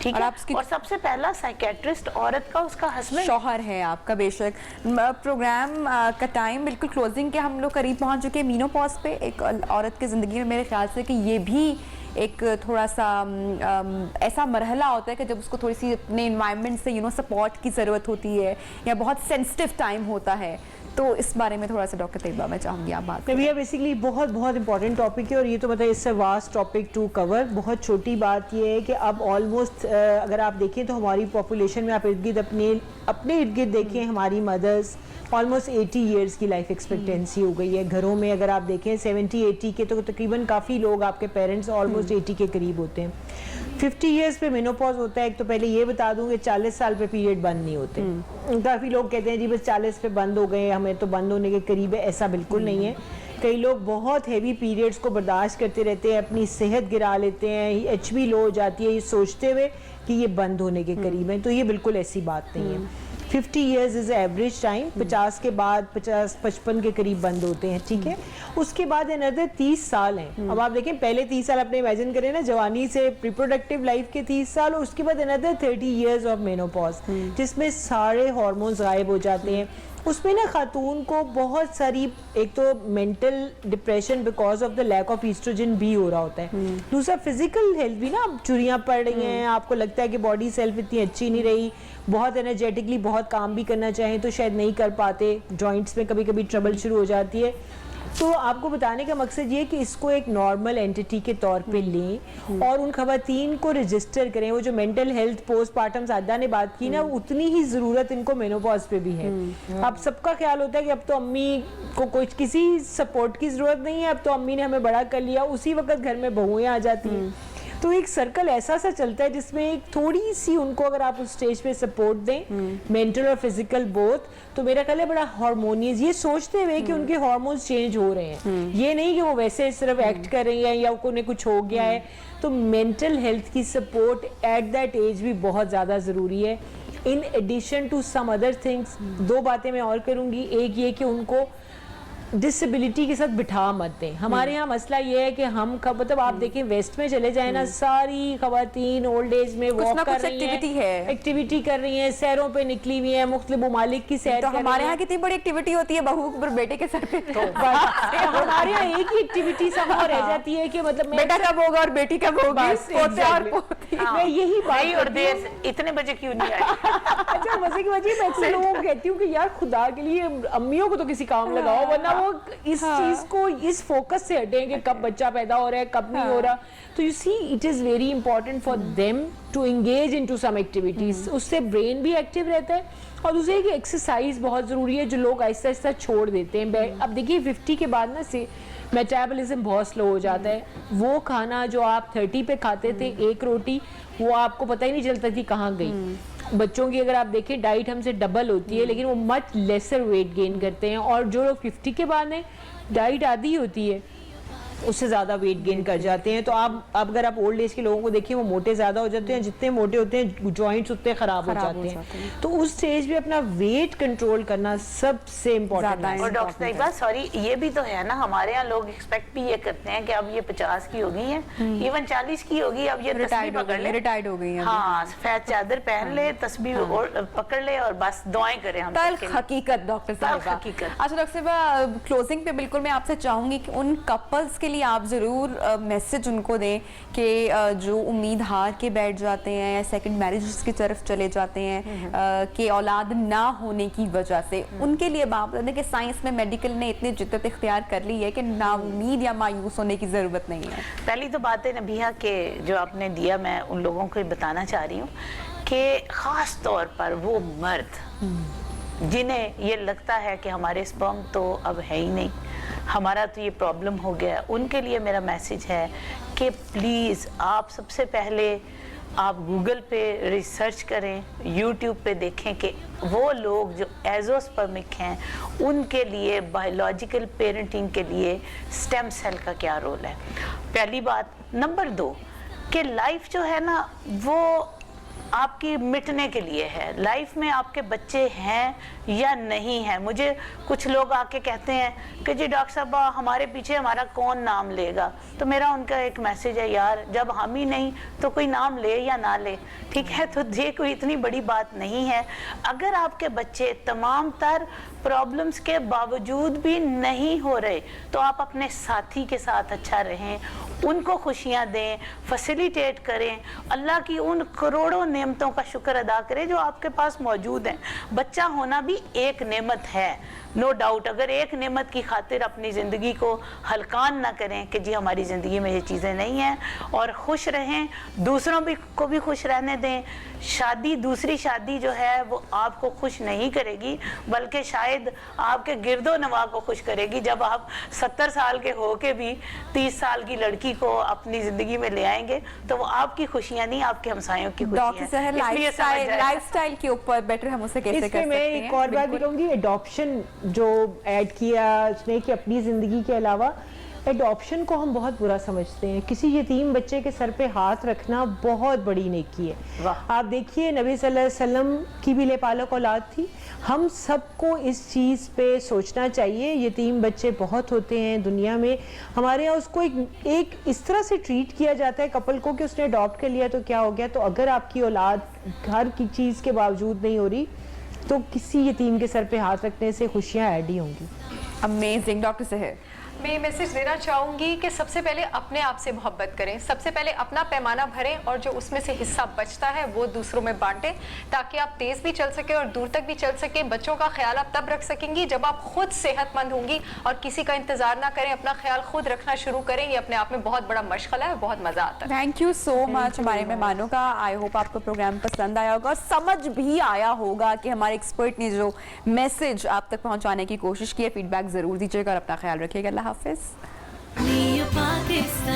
ठीक है, और सबसे पहला साइकेट्रिस्ट औरत का उसका हस्बैंड, शौहर है आपका। बेशक प्रोग्राम का टाइम बिल्कुल क्लोजिंग के हम लोग करीब पहुंच चुके हैं। मीनोपॉज पे एक औरत की ज़िंदगी में मेरे ख्याल से कि ये भी एक थोड़ा सा ऐसा मरहला होता है कि जब उसको थोड़ी सी अपने इन्वायरमेंट से सपोर्ट की ज़रूरत होती है, या बहुत सेंसिटिव टाइम होता है। तो इस बारे में थोड़ा सा डॉक्टर तैयबा मैं चाहूँगी आप बात करें। भैया बेसिकली बहुत इंपॉर्टेंट टॉपिक है, और ये तो बताइए इससे वास्ट टॉपिक टू कवर। बहुत छोटी बात ये है कि अब ऑलमोस्ट अगर आप देखें तो हमारी पॉपुलेशन में आप इर्द गिर्द अपने इर्द गिर्द देखें, हमारी मदर्स ऑलमोस्ट 80 ईयर्स की लाइफ एक्सपेक्टेंसी हो गई है। घरों में अगर आप देखें 70-80 के, तो तकरीबन काफ़ी लोग, आपके पेरेंट्स ऑलमोस्ट 80 के करीब होते हैं। 50 ईयर्स पे मेनोपॉज होता है। एक तो पहले ये बता दूं कि 40 साल पे पीरियड बंद नहीं होते। काफ़ी लोग कहते हैं जी बस 40 पे बंद हो गए, हमें तो बंद होने के करीब है। ऐसा बिल्कुल नहीं है। कई लोग बहुत हैवी पीरियड्स को बर्दाश्त करते रहते हैं, अपनी सेहत गिरा लेते हैं, HB लो हो जाती है, ये सोचते हुए कि ये बंद होने के करीब है। तो ये बिल्कुल ऐसी बात नहीं है। 50 years इज एवरेज टाइम, 50 के बाद 50-55 के करीब बंद होते हैं, ठीक है। उसके बाद अनदर 30 साल हैं। अब आप देखें पहले 30 साल अपने इमेजिन करें ना, जवानी से रिप्रोडक्टिव लाइफ के 30 साल, और उसके बाद अनदर 30 years ऑफ मेनोपॉज, जिसमें सारे हार्मोन्स गायब हो जाते हैं। उसमें ना खातून को बहुत सारी, एक तो mental depression because of the lack of oestrogen भी हो रहा होता है, दूसरा फिजिकल हेल्थ भी ना, अब चुरियां पड़ रही हैं, आपको लगता है कि बॉडी सेल्फ इतनी अच्छी नहीं रही, बहुत एनर्जेटिकली बहुत काम भी करना चाहें तो शायद नहीं कर पाते, जॉइंट्स में कभी कभी ट्रबल शुरू हो जाती है। तो आपको बताने का मकसद ये कि इसको एक नॉर्मल एंटिटी के तौर पे लें और उन खवातीन को रजिस्टर करें। वो जो मेंटल हेल्थ पोस्टमार्टम सादा ने बात की ना, उतनी ही ज़रूरत इनको मेनोपॉज पे भी है। अब सबका ख्याल होता है कि अब तो अम्मी को कोई किसी सपोर्ट की ज़रूरत नहीं है, अब तो अम्मी ने हमें बड़ा कर लिया, उसी वक्त घर में बहुएं आ जाती हैं। तो एक सर्कल ऐसा सा चलता है जिसमें एक थोड़ी सी उनको अगर आप उस स्टेज पे सपोर्ट दें, मेंटल और फिजिकल बोथ, तो मेरा ख्याल है बड़ा हार्मोनियस, ये सोचते हुए कि उनके हार्मोन्स चेंज हो रहे हैं, ये नहीं कि वो वैसे सिर्फ एक्ट कर रही हैं या उन्हें कुछ हो गया है। तो मेंटल हेल्थ की सपोर्ट एट दैट एज भी बहुत ज़्यादा ज़रूरी है। In addition to some other things, दो बातें मैं और करूँगी। एक ये कि उनको डिसेबिलिटी के साथ बिठा मत दें। हमारे यहाँ मसला ये है कि हम मतलब आप देखें वेस्ट में चले जाए ना, सारी खवातीन ओल्ड एज में वॉक कर रही हैं, एक्टिविटी कर रही हैं, सैरों पे निकली हुई हैं, मुख्तलिफ ममालिक की सैर। तो हमारे यहाँ कितनी बड़ी एक्टिविटी होती है बहू पर बेटे के सर पे, तो हमारे यहाँ एक ही एक्टिविटी सब रह जाती है कि मतलब बेटा कब होगा और बेटी कब होगी, पोते और पोती। मैं यही बात और देर इतने बजे क्यों नहीं आई? अच्छा, मजे की वजह मैं अक्सर लोगों को कहती हूँ कि यार खुदा के लिए अम्मियों को तो किसी काम लगाओ, वरना वो इस चीज को इस फोकस से हटें कि कब बच्चा पैदा हो रहा है कब नहीं हो रहा। तो you see it is very important for them to engage into some activities, उससे ब्रेन भी एक्टिव रहता है। और दूसरे की एक्सरसाइज बहुत जरूरी है, जो लोग आहिस्ता आहिस्ता छोड़ देते हैं। अब देखिए 50 के बाद ना से मेटाबॉलिज्म बहुत स्लो हो जाता है। वो खाना जो आप 30 पे खाते थे, एक रोटी, वो आपको पता ही नहीं चलता थी कहाँ गई। बच्चों की अगर आप देखें डाइट हमसे डबल होती है, लेकिन वो मच लेसर वेट गेन करते हैं। और जो लोग 50 के बाद हैं, डाइट आधी होती है, उससे ज़्यादा वेट गेन कर जाते हैं। तो आप अगर आप ओल्ड एज के लोगों को देखिए, वो मोटे ज़्यादा हो जाते हैं, जितने मोटे होते हैं जॉइंट्स उतने ख़राब हो जाते हैं। तो उस स्टेज पे अपना वेट कंट्रोल करना सबसे इम्पोर्टेंट है। और डॉक्टर साहिबा सॉरी, ये भी तो है ना, हमारे यहाँ लोग एक्सपेक्ट भी ये करते हैं कि अब ये 50 की हो गई है, इवन 40 की होगी, अब ये तस्बीह पकड़ ले, रिटायर्ड हो गई है, हाँ सफेद चादर पहन ले, तस्बीह पकड़ ले और बस दुआएं करें हम तल्ख हकीकत। डॉक्टर साहिबा, अच्छा डॉक्टर साहिबा, क्लोजिंग पे बिल्कुल मैं आपसे चाहूंगी कि उन कपल्स के लिए आप जरूर मैसेज उनको दें कि जो उम्मीद हार के बैठ जाते हैं या सेकंड मैरिज की तरफ चले जाते हैं कि औलाद ना होने की वजह से, उनके लिए बात बता दें कि साइंस में मेडिकल ने इतनी जिद्दत इख्तियार कर ली है कि ना उम्मीद या मायूस होने की ज़रूरत नहीं है। पहली तो बात है नबिया के जो आपने दिया, मैं उन लोगों को बताना चाह रही हूँ कि ख़ास तौर पर वो मर्द जिन्हें ये लगता है कि हमारे स्पर्म तो अब है ही नहीं, हमारा तो ये प्रॉब्लम हो गया, उनके लिए मेरा मैसेज है कि प्लीज़ आप सबसे पहले आप गूगल पे रिसर्च करें, यूट्यूब पे देखें कि वो लोग जो एजोस्पर्मिक हैं उनके लिए बायोलॉजिकल पेरेंटिंग के लिए स्टेम सेल का क्या रोल है। पहली बात। नंबर 2 कि लाइफ जो है ना वो आपकी मिटने के लिए है। लाइफ में आपके बच्चे हैं या नहीं है। मुझे कुछ लोग आके कहते हैं कि जी डॉक्टर साहब हमारे पीछे हमारा कौन नाम लेगा, तो मेरा उनका एक मैसेज है, यार जब हम ही नहीं तो कोई नाम ले या ना ले, ठीक है, तो ये कोई इतनी बड़ी बात नहीं है। अगर आपके बच्चे तमाम तर प्रॉब्लम्स के बावजूद भी नहीं हो रहे तो आप अपने साथी के साथ अच्छा रहें, उनको खुशियाँ दें, फैसिलिटेट करें, अल्लाह की उन करोड़ों नेमतों का शुक्र अदा करें जो आपके पास मौजूद हैं। बच्चा होना भी एक नेमत है, नो डाउट। अगर एक नेमत की खातिर अपनी ज़िंदगी को हल्कान ना करें कि जी हमारी ज़िंदगी में ये चीज़ें नहीं हैं, और खुश रहें, दूसरों को भी खुश रहने दें। शादी, दूसरी शादी जो है वो आपको खुश नहीं करेगी, बल्कि शायद आपके गिरदो नवा को खुश करेगी। जब आप 70 साल के हो के भी 30 साल की लड़की को अपनी ज़िंदगी में ले आएंगे तो वो आपकी खुशियाँ नहीं, आपके हमसायों की खुशियाँ। लाइफस्टाइल के ऊपर बेटर हम उसे कैसे कर सकते हैं। मैं एक और बात भी कहूँगी, एडॉप्शन जो ऐड किया उसने कि अपनी ज़िंदगी के अलावा एडॉप्शन को हम बहुत बुरा समझते हैं। किसी यतीम बच्चे के सर पे हाथ रखना बहुत बड़ी नेकी है। आप देखिए नबी सल्लल्लाहु अलैहि वसल्लम की भी लेपालक औलाद थी। हम सबको इस चीज़ पे सोचना चाहिए। यतीम बच्चे बहुत होते हैं दुनिया में, हमारे यहाँ उसको एक इस तरह से ट्रीट किया जाता है कपल को कि उसने अडॉप्ट कर लिया तो क्या हो गया। तो अगर आपकी औलाद हर की चीज़ के बावजूद नहीं हो रही तो किसी यतीम के सर पे हाथ रखने से खुशियाँ ऐड ही होंगी। अमेजिंग। डॉक्टर सहर, मैं ये मैसेज देना चाहूँगी कि सबसे पहले अपने आप से मोहब्बत करें, सबसे पहले अपना पैमाना भरें और जो उसमें से हिस्सा बचता है वो दूसरों में बांटें, ताकि आप तेज़ भी चल सकें और दूर तक भी चल सकें। बच्चों का ख्याल आप तब रख सकेंगी जब आप खुद सेहतमंद होंगी और किसी का इंतजार ना करें, अपना ख्याल खुद रखना शुरू करें। ये अपने आप में बहुत बड़ा मशगला है, बहुत मज़ा आता है। थैंक यू सो मच हमारे मेहमानों का। आई होप आपको प्रोग्राम पसंद आया होगा और समझ भी आया होगा कि हमारे एक्सपर्ट ने जो मैसेज आप तक पहुंचाने की कोशिश की है। फीडबैक ज़रूर दीजिएगा और अपना ख्याल रखिएगा। अल्लाह हाफिज़। पाकिस्तान।